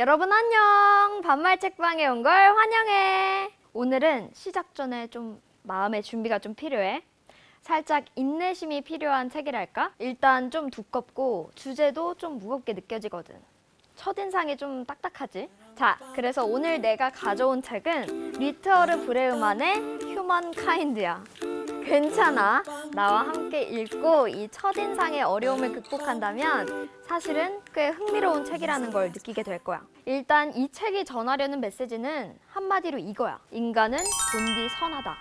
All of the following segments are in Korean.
여러분 안녕! 반말 책방에 온 걸 환영해! 오늘은 시작 전에 좀 마음의 준비가 좀 필요해. 살짝 인내심이 필요한 책이랄까? 일단 좀 두껍고 주제도 좀 무겁게 느껴지거든. 첫인상이 좀 딱딱하지? 자, 그래서 오늘 내가 가져온 책은 리트어르 브레우만의 휴먼카인드야. 괜찮아. 나와 함께 읽고 이 첫인상의 어려움을 극복한다면 사실은 꽤 흥미로운 책이라는 걸 느끼게 될 거야. 일단 이 책이 전하려는 메시지는 한마디로 이거야. 인간은 본디 선하다.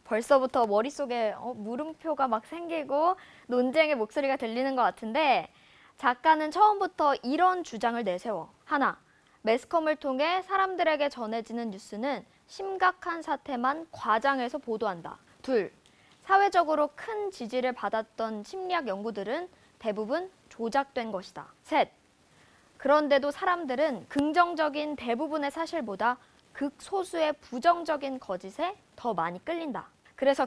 벌써부터 머릿속에 물음표가 막 생기고 논쟁의 목소리가 들리는 것 같은데 작가는 처음부터 이런 주장을 내세워. 하나, 매스컴을 통해 사람들에게 전해지는 뉴스는 심각한 사태만 과장해서 보도한다. 둘, 사회적으로 큰 지지를 받았던 심리학 연구들은 대부분 조작된 것이다. 셋, 그런데도 사람들은 긍정적인 대부분의 사실보다 극소수의 부정적인 거짓에 더 많이 끌린다. 그래서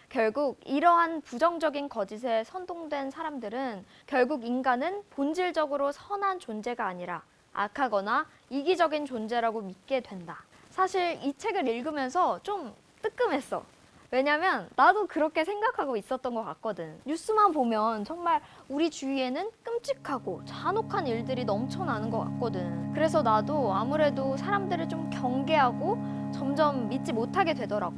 결국 이러한 부정적인 거짓에 선동된 사람들은 결국 인간은 본질적으로 선한 존재가 아니라 악하거나 이기적인 존재라고 믿게 된다. 사실 이 책을 읽으면서 좀 뜨끔했어. 왜냐면 나도 그렇게 생각하고 있었던 것 같거든. 뉴스만 보면 정말 우리 주위에는 끔찍하고 잔혹한 일들이 넘쳐나는 것 같거든. 그래서 나도 아무래도 사람들을 좀 경계하고 점점 믿지 못하게 되더라고.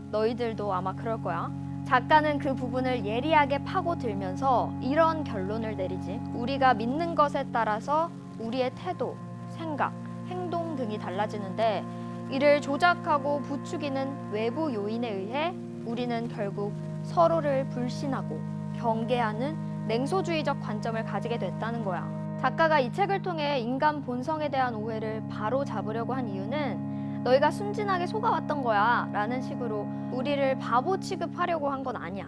너희들도 아마 그럴 거야. 작가는 그 부분을 예리하게 파고들면서 이런 결론을 내리지. 우리가 믿는 것에 따라서 우리의 태도, 생각, 행동 등이 달라지는데 이를 조작하고 부추기는 외부 요인에 의해 우리는 결국 서로를 불신하고 경계하는 냉소주의적 관점을 가지게 됐다는 거야. 작가가 이 책을 통해 인간 본성에 대한 오해를 바로 잡으려고 한 이유는 너희가 순진하게 속아왔던 거야 라는 식으로 우리를 바보 취급하려고 한 건 아니야.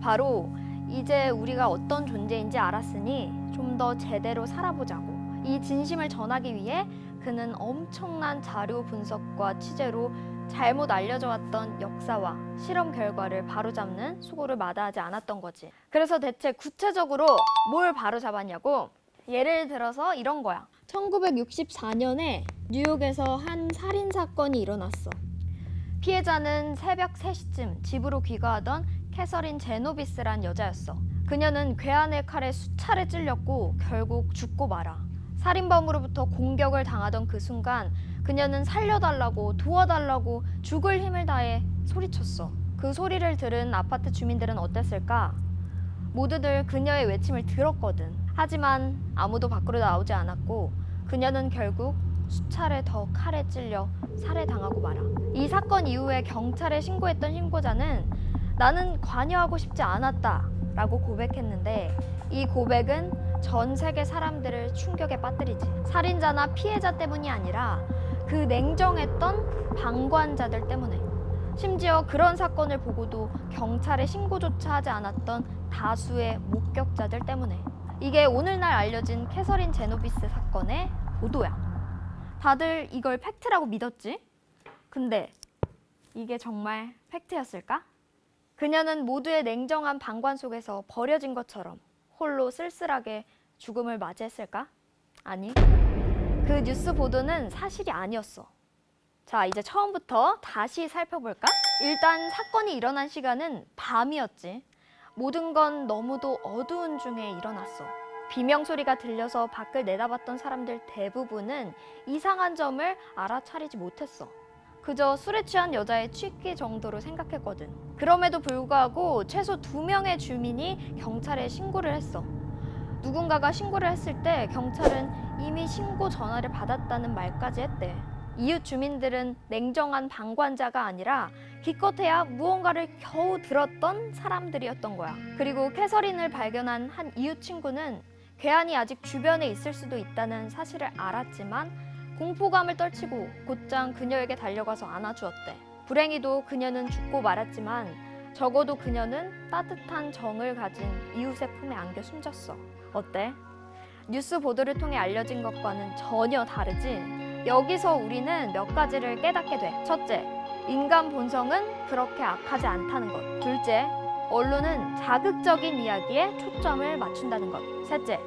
바로 이제 우리가 어떤 존재인지 알았으니 좀 더 제대로 살아보자고. 이 진심을 전하기 위해 그는 엄청난 자료 분석과 취재로 잘못 알려져 왔던 역사와 실험 결과를 바로잡는 수고를 마다하지 않았던 거지. 그래서 대체 구체적으로 뭘 바로잡았냐고? 예를 들어서 이런 거야. 1964년에 뉴욕에서 한 살인사건이 일어났어. 피해자는 새벽 3시쯤 집으로 귀가하던 캐서린 제노비스란 여자였어. 그녀는 괴한의 칼에 수차례 찔렸고 결국 죽고 말아. 살인범으로부터 공격을 당하던 그 순간 그녀는 살려달라고 도와달라고 죽을 힘을 다해 소리쳤어. 그 소리를 들은 아파트 주민들은 어땠을까? 모두들 그녀의 외침을 들었거든. 하지만 아무도 밖으로 나오지 않았고 그녀는 결국 수차례 더 칼에 찔려 살해당하고 말아. 이 사건 이후에 경찰에 신고했던 신고자는 나는 관여하고 싶지 않았다 라고 고백했는데 이 고백은 전 세계 사람들을 충격에 빠뜨리지. 살인자나 피해자 때문이 아니라 그 냉정했던 방관자들 때문에. 심지어 그런 사건을 보고도 경찰에 신고조차 하지 않았던 다수의 목격자들 때문에. 이게 오늘날 알려진 캐서린 제노비스 사건의 보도야. 다들 이걸 팩트라고 믿었지? 근데 이게 정말 팩트였을까? 그녀는 모두의 냉정한 방관 속에서 버려진 것처럼 홀로 쓸쓸하게 죽음을 맞이했을까? 아니, 그 뉴스 보도는 사실이 아니었어. 자, 이제 처음부터 다시 살펴볼까? 일단 사건이 일어난 시간은 밤이었지. 모든 건 너무도 어두운 중에 일어났어. 비명소리가 들려서 밖을 내다봤던 사람들 대부분은 이상한 점을 알아차리지 못했어. 그저 술에 취한 여자의 취기 정도로 생각했거든. 그럼에도 불구하고 최소 2명의 주민이 경찰에 신고를 했어. 누군가가 신고를 했을 때 경찰은 이미 신고 전화를 받았다는 말까지 했대. 이웃 주민들은 냉정한 방관자가 아니라 기껏해야 무언가를 겨우 들었던 사람들이었던 거야. 그리고 캐서린을 발견한 한 이웃 친구는 괴한이 아직 주변에 있을 수도 있다는 사실을 알았지만 공포감을 떨치고 곧장 그녀에게 달려가서 안아주었대. 불행히도 그녀는 죽고 말았지만 적어도 그녀는 따뜻한 정을 가진 이웃의 품에 안겨 숨졌어. 어때? 뉴스 보도를 통해 알려진 것과는 전혀 다르지? 여기서 우리는 몇 가지를 깨닫게 돼. 첫째, 인간 본성은 그렇게 악하지 않다는 것. 둘째, 언론은 자극적인 이야기에 초점을 맞춘다는 것. 셋째,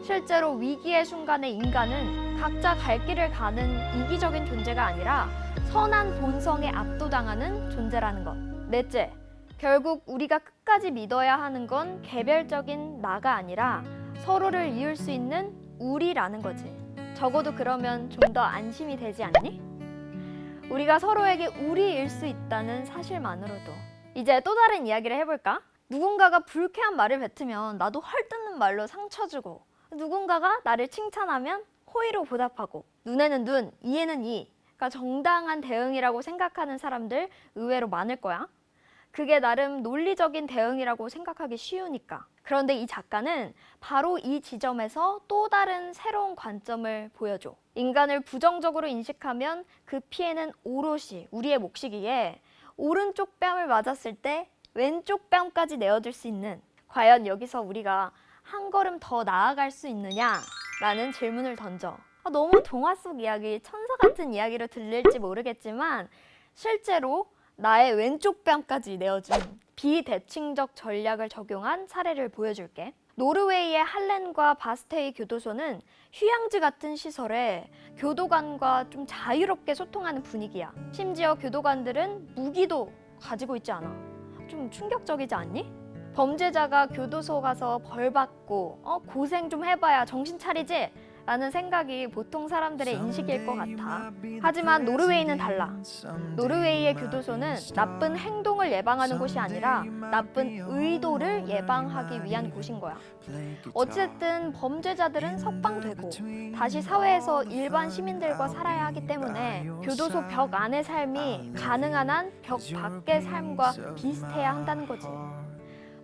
실제로 위기의 순간에 인간은 각자 갈 길을 가는 이기적인 존재가 아니라 선한 본성에 압도당하는 존재라는 것. 넷째, 결국 우리가 끝까지 믿어야 하는 건 개별적인 나가 아니라 서로를 이을 수 있는 우리라는 거지. 적어도 그러면 좀 더 안심이 되지 않니? 우리가 서로에게 우리일 수 있다는 사실만으로도. 이제 또 다른 이야기를 해볼까? 누군가가 불쾌한 말을 뱉으면 나도 헐뜯는 말로 상처 주고, 누군가가 나를 칭찬하면 호의로 보답하고, 눈에는 눈, 이에는 이가 정당한 대응이라고 생각하는 사람들 의외로 많을 거야. 그게 나름 논리적인 대응이라고 생각하기 쉬우니까. 그런데 이 작가는 바로 이 지점에서 또 다른 새로운 관점을 보여줘. 인간을 부정적으로 인식하면 그 피해는 오롯이 우리의 몫이기에 오른쪽 뺨을 맞았을 때 왼쪽 뺨까지 내어줄 수 있는, 과연 여기서 우리가 한 걸음 더 나아갈 수 있느냐라는 질문을 던져. 너무 동화 속 이야기, 천사 같은 이야기로 들릴지 모르겠지만 실제로 나의 왼쪽 뺨까지 내어준 비대칭적 전략을 적용한 사례를 보여줄게. 노르웨이의 할렌과 바스테이 교도소는 휴양지 같은 시설에 교도관과 좀 자유롭게 소통하는 분위기야. 심지어 교도관들은 무기도 가지고 있지 않아. 좀 충격적이지 않니? 범죄자가 교도소 가서 벌 받고 고생 좀 해봐야 정신 차리지? 라는 생각이 보통 사람들의 인식일 것 같아. 하지만 노르웨이는 달라. 노르웨이의 교도소는 나쁜 행동을 예방하는 곳이 아니라 나쁜 의도를 예방하기 위한 곳인 거야. 어쨌든 범죄자들은 석방되고 다시 사회에서 일반 시민들과 살아야 하기 때문에 교도소 벽 안의 삶이 가능한 한 벽 밖의 삶과 비슷해야 한다는 거지.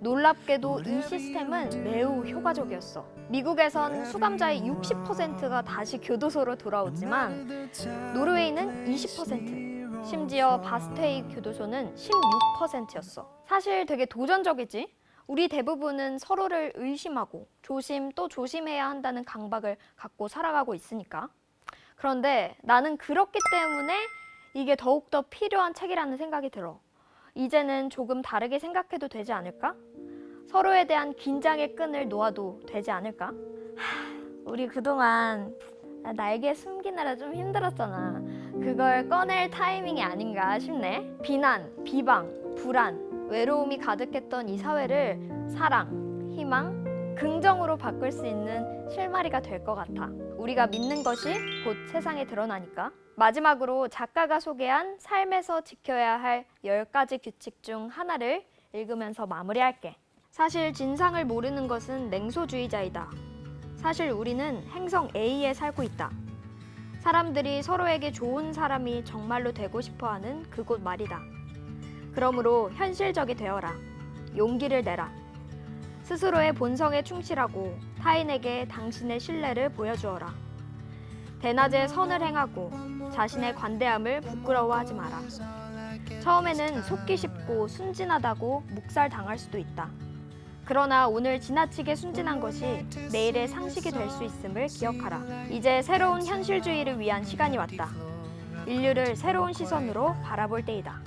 놀랍게도 이 시스템은 매우 효과적이었어. 미국에선 수감자의 60%가 다시 교도소로 돌아오지만 노르웨이는 20%, 심지어 바스테이 교도소는 16%였어. 사실 되게 도전적이지? 우리 대부분은 서로를 의심하고 조심 또 조심해야 한다는 강박을 갖고 살아가고 있으니까. 그런데 나는 그렇기 때문에 이게 더욱더 필요한 책이라는 생각이 들어. 이제는 조금 다르게 생각해도 되지 않을까? 서로에 대한 긴장의 끈을 놓아도 되지 않을까? 우리 그동안 날개 숨기느라 좀 힘들었잖아. 그걸 꺼낼 타이밍이 아닌가 싶네. 비난, 비방, 불안, 외로움이 가득했던 이 사회를 사랑, 희망, 긍정으로 바꿀 수 있는 실마리가 될 것 같아. 우리가 믿는 것이 곧 세상에 드러나니까. 마지막으로 작가가 소개한 삶에서 지켜야 할 10가지 규칙 중 하나를 읽으면서 마무리할게. 사실 진상을 모르는 것은 냉소주의자이다. 사실 우리는 행성 A에 살고 있다. 사람들이 서로에게 좋은 사람이 정말로 되고 싶어하는 그곳 말이다. 그러므로 현실적이 되어라. 용기를 내라. 스스로의 본성에 충실하고 타인에게 당신의 신뢰를 보여주어라. 대낮에 선을 행하고 자신의 관대함을 부끄러워하지 마라. 처음에는 속기 쉽고 순진하다고 묵살당할 수도 있다. 그러나 오늘 지나치게 순진한 것이 내일의 상식이 될 수 있음을 기억하라. 이제 새로운 현실주의를 위한 시간이 왔다. 인류를 새로운 시선으로 바라볼 때이다.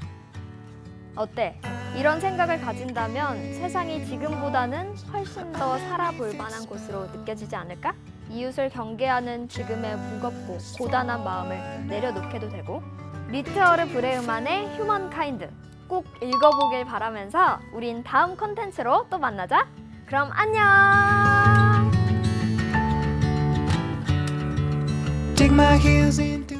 어때? 이런 생각을 가진다면 세상이 지금보다는 훨씬 더 살아볼 만한 곳으로 느껴지지 않을까? 이웃을 경계하는 지금의 무겁고 고단한 마음을 내려놓게도 되고, 리트어르 브레흐만의 휴먼카인드 꼭 읽어보길 바라면서 우린 다음 콘텐츠로 또 만나자. 그럼 안녕. Dig my heels into